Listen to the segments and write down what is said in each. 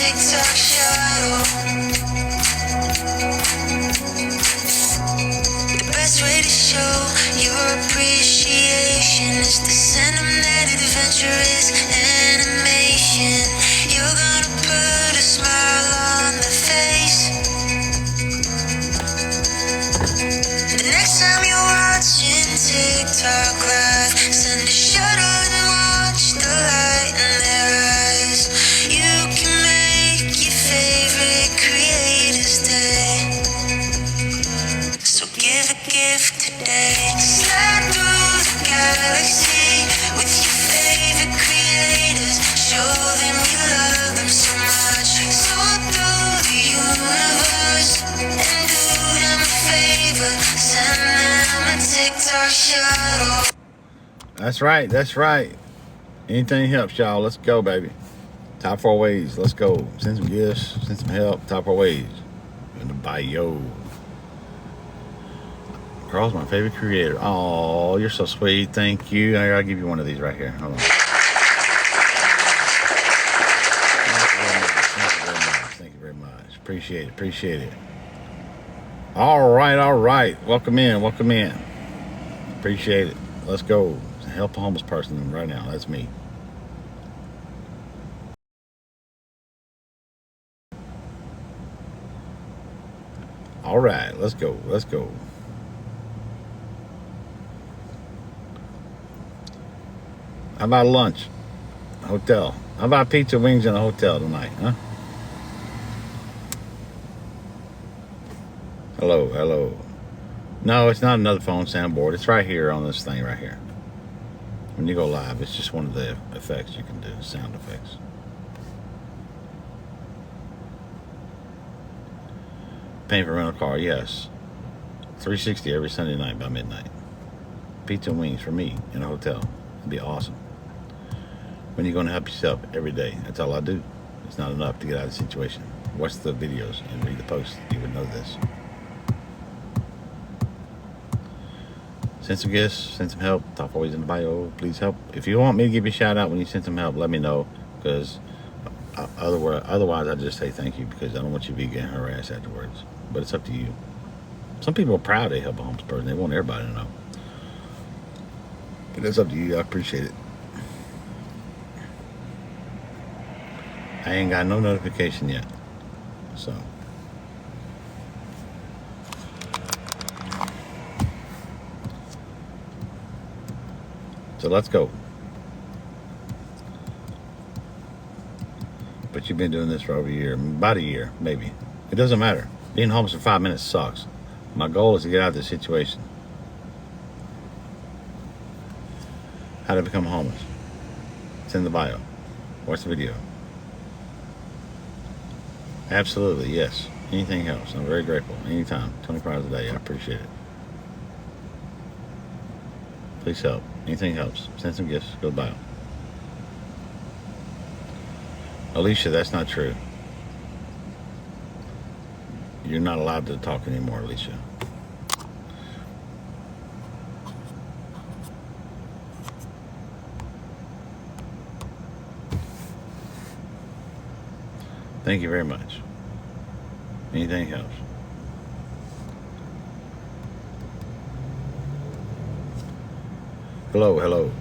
TikTok shadow. The best way to show your appreciation is to send them that adventurous animation. You're gonna put a smile on their face. The next time you're watching TikTok live, send a shout out and watch the light in their eyes. You can make your favorite creators day. So give a gift today. Slide through the galaxy with your favorite creators. Show them you love them so much. Soar through the universe and do them a favor. Send them a TikTok shout. That's right. That's right. Anything helps, y'all. Let's go, baby. Top 4 ways. Let's go. Send some gifts. Send some help. Top 4 ways. In the bio. Carl's my favorite creator. Oh, you're so sweet. Thank you. I'll give you one of these right here. Hold on. Thank you very much. Appreciate it. Appreciate it. All right. All right. Welcome in. Welcome in. Appreciate it. Let's go. Help a homeless person right now. That's me. All right. Let's go. Let's go. How about lunch? Hotel. How about pizza, wings in a hotel tonight, huh? Hello, hello. No, it's not another phone soundboard. It's right here on this thing right here. When you go live, it's just one of the effects you can do, sound effects. Paying for rental car, yes. $360 every Sunday night by midnight. Pizza and wings for me in a hotel. It'd be awesome. When you're going to help yourself every day. That's all I do. It's not enough to get out of the situation. Watch the videos and read the posts. You would know this. Send some gifts. Send some help. Top always in the bio. Please help. If you want me to give you a shout out when you send some help, let me know. Because otherwise I just say thank you, because I don't want you to be getting harassed afterwards. But it's up to you. Some people are proud they help a homeless person. They want everybody to know. But it's up to you. I appreciate it. I ain't got no notification yet. So let's go. But you've been doing this for over a year, about a year, maybe. It doesn't matter. Being homeless for 5 minutes sucks. My goal is to get out of this situation. How to become homeless. It's in the bio. Watch the video. Absolutely, yes. Anything helps. I'm very grateful. Anytime. 24 hours a day. I appreciate it. Please help. Anything helps. Send some gifts. Go to bio. Alicia, that's not true. You're not allowed to talk anymore, Alicia. Thank you very much. Anything helps. Hello, hello.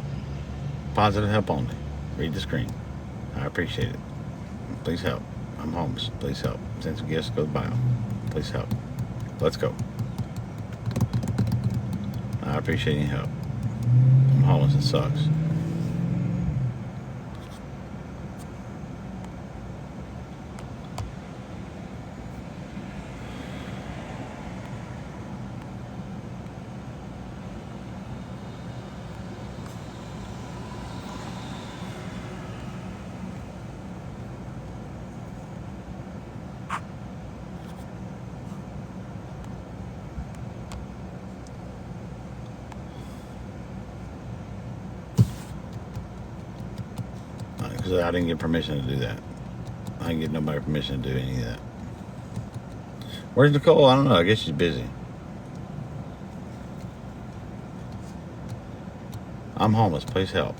Positive help only. Read the screen. I appreciate it. Please help. I'm homeless. Please help. Send some gifts. Go to bio. Please help. Let's go. I appreciate any help. I'm homeless. It sucks. Because I didn't get permission to do that. I didn't get nobody permission to do any of that. Where's Nicole? I don't know. I guess she's busy. I'm homeless. Please help.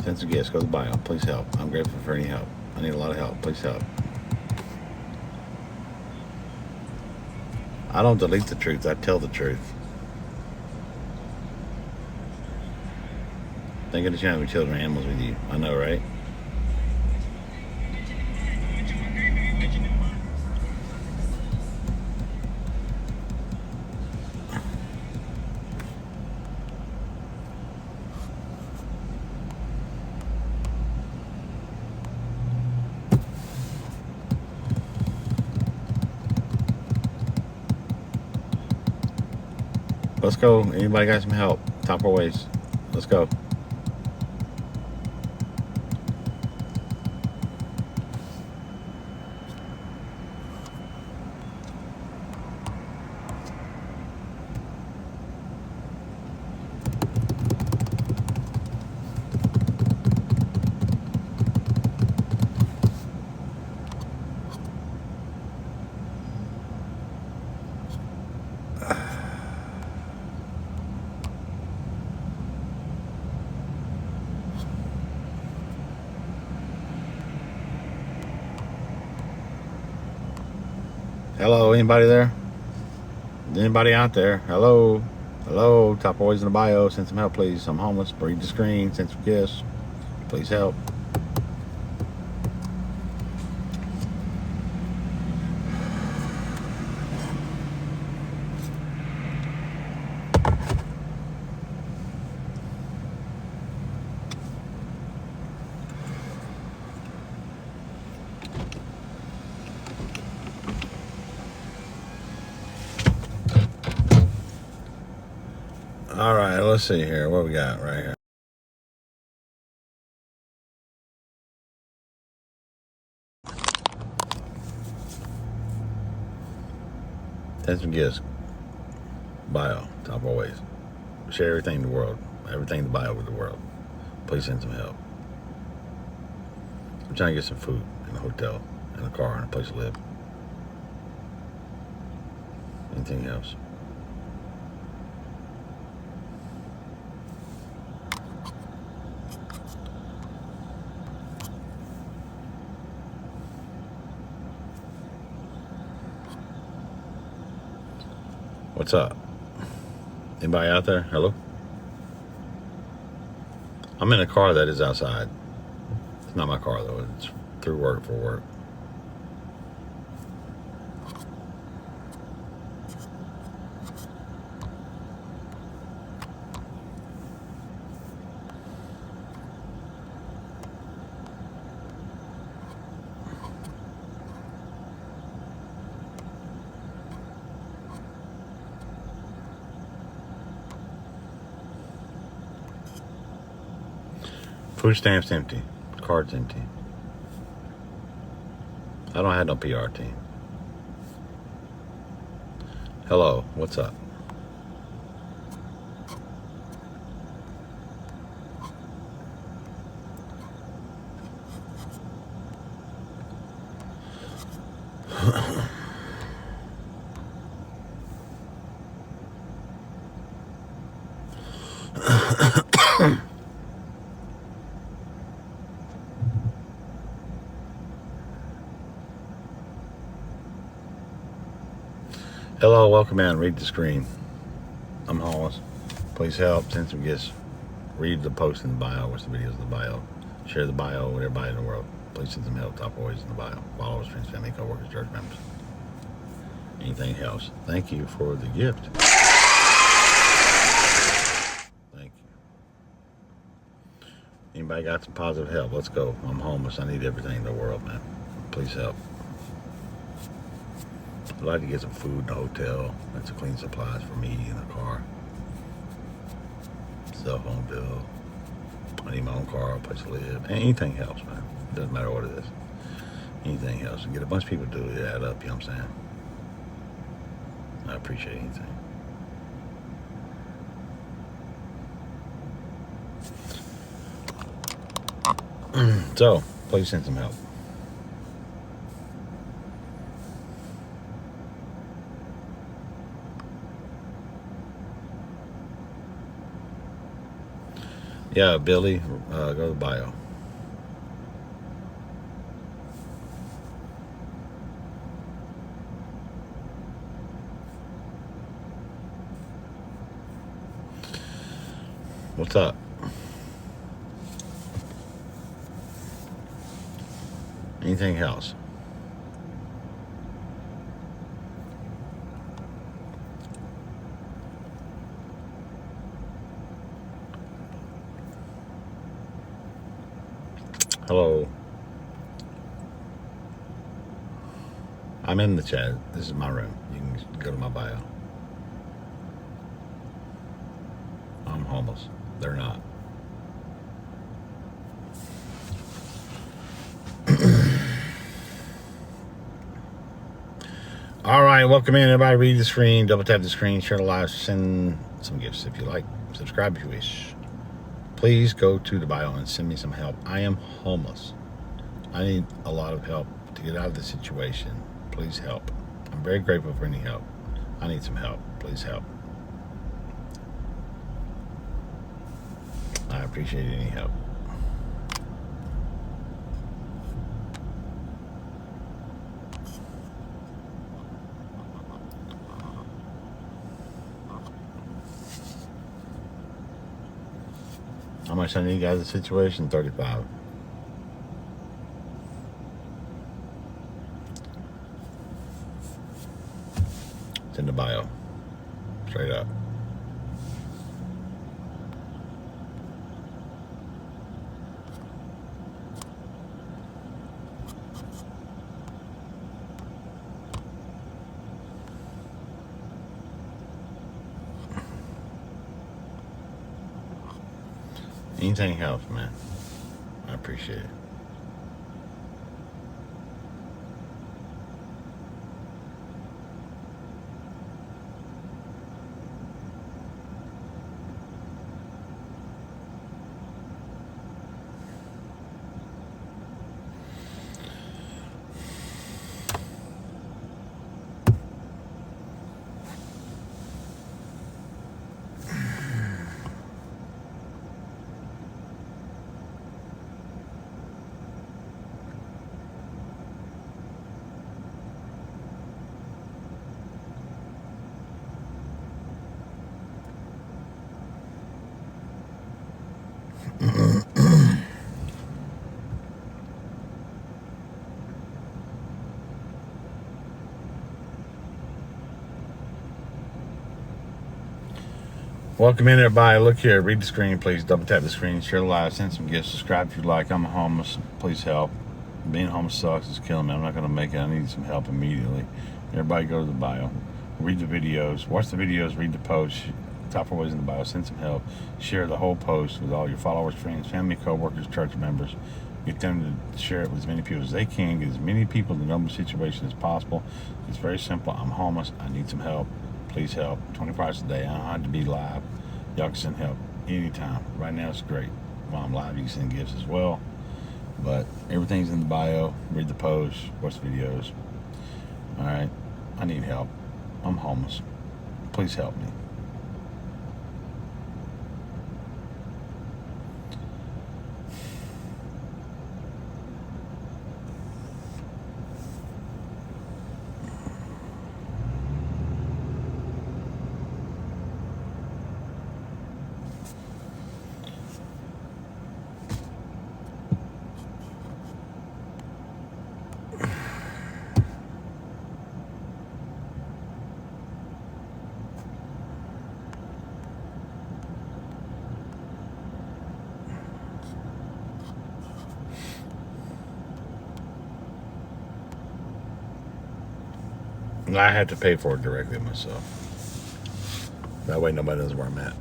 Send some gifts. Go to the bio. Please help. I'm grateful for any help. I need a lot of help. Please help. I don't delete the truth. I tell the truth. Don't get a chance with children and animals with you. I know, right? Let's go. Anybody got some help? Top or waist? Let's go. Hello, anybody there? Anybody out there? Hello? Hello? Top boys in the bio. Send some help, please. I'm homeless. Read the screen. Send some gifts. Please help. All right, let's see here. What we got right here? Send some gifts. Bio. Top always. Share everything in the world. Everything in the bio with the world. Please send some help. I'm trying to get some food in a hotel, in a car, and a place to live. Anything else? What's up? Anybody out there? Hello? I'm in a car that is outside. It's not my car though. It's through work for work. Food stamp's empty. Card's empty. I don't have no PR team. Hello, what's up? Hello, welcome in. Read the screen. I'm Hollis. Please help. Send some gifts. Read the post in the bio. Watch the videos in the bio. Share the bio with everybody in the world. Please send some help. Top boys in the bio. Followers, friends, family, co-workers, church members. Anything else? Thank you for the gift. Thank you. Anybody got some positive help? Let's go. I'm homeless. I need everything in the world, man. Please help. I'd like to get some food in the hotel and some clean supplies for me in the car. Cell phone bill. I need my own car, a place to live. Anything helps, man. Doesn't matter what it is. Anything helps. And get a bunch of people to do it, add up, you know what I'm saying? I appreciate anything. So, please send some help. Yeah, Billy, go to the bio. What's up? Anything else? Hello. I'm in the chat. This is my room. You can go to my bio. I'm homeless. They're not. All right, welcome in, everybody. Read the screen, double tap the screen, share the live, send some gifts if you like, subscribe if you wish. Please go to the bio and send me some help. I am homeless. I need a lot of help to get out of the situation. Please help. I'm very grateful for any help. I need some help. Please help. I appreciate any help. How much I need, guys? The situation, 35. It's in the bio. Straight up. Anything helps, man. I appreciate it. Welcome in, everybody. Look here. Read the screen, please. Double tap the screen. Share the live. Send some gifts. Subscribe if you like. I'm homeless. Please help. Being homeless sucks. It's killing me. I'm not going to make it. I need some help immediately. Everybody go to the bio. Read the videos. Watch the videos. Read the posts. Top 4 ways in the bio. Send some help. Share the whole post with all your followers, friends, family, co-workers, church members. Get them to share it with as many people as they can. Get as many people to know the situation as possible. It's very simple. I'm homeless. I need some help. Please help. 24 hours a day. I don't have to be live. Y'all can send help anytime. Right now it's great. While I'm live, you can send gifts as well. But everything's in the bio. Read the posts. Watch the videos. All right. I need help. I'm homeless. Please help me. I had to pay for it directly myself. That way nobody knows where I'm at.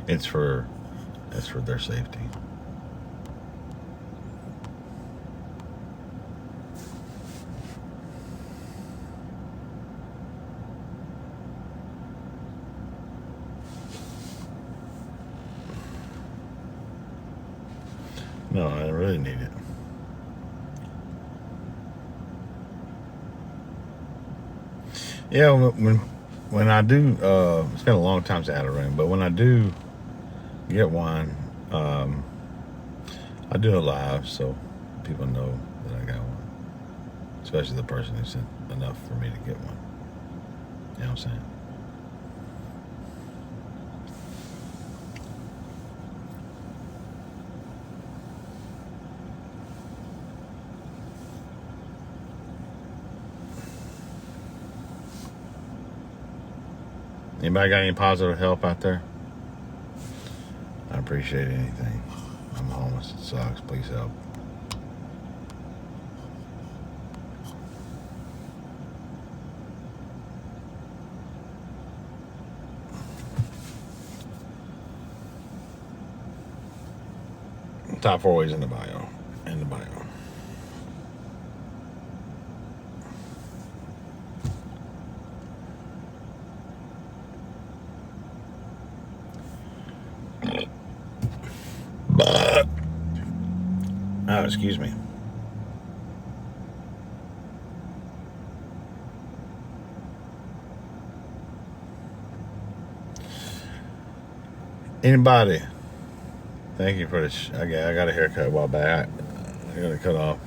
It's for their safety. No, I really need it. Yeah, when I do, it's been a long time since I had a ring, but when I do get one, I do it live so people know that I got one, especially the person who sent enough for me to get one. You know what I'm saying? Anybody got any positive help out there? I appreciate anything. I'm homeless. It sucks. Please help. Top 4 ways in the bio. In the bio. Oh, excuse me. Anybody? Thank you for this. I got a haircut a while back. I got to cut off.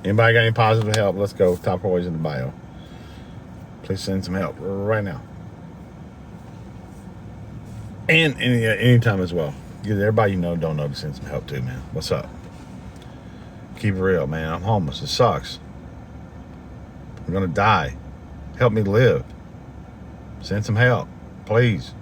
Anybody got any positive help? Let's go. Top 4 ways in the bio. Please send some help right now. And anytime as well. Because everybody you know don't know to send some help too, man. What's up? Keep it real, man. I'm homeless. It sucks. I'm going to die. Help me live. Send some help, please.